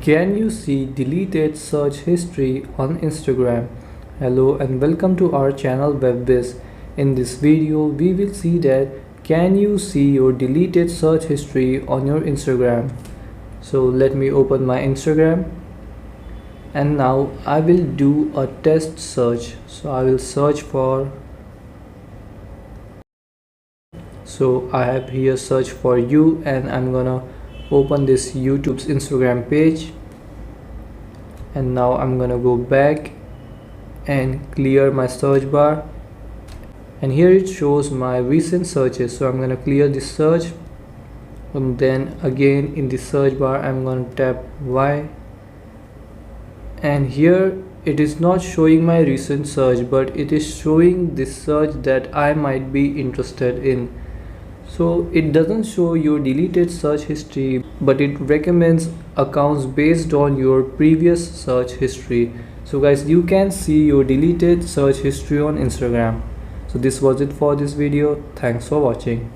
Can you see deleted search history on Instagram? Hello and welcome to our channel Whizz. In this video we will see that can you see your deleted search history on your Instagram. So let me open my Instagram and now I will do a test search. So I will search for, so I have here search for you and I'm gonna open this YouTube's Instagram page, and now I'm gonna go back and clear my search bar, and here it shows my recent searches. So I'm gonna clear this search, and then again in the search bar I'm gonna tap Y, and here it is not showing my recent search but it is showing this search that I might be interested in. So it doesn't show your deleted search history, but it recommends accounts based on your previous search history. So guys, you can see your deleted search history on Instagram. So this was it for this video. Thanks for watching.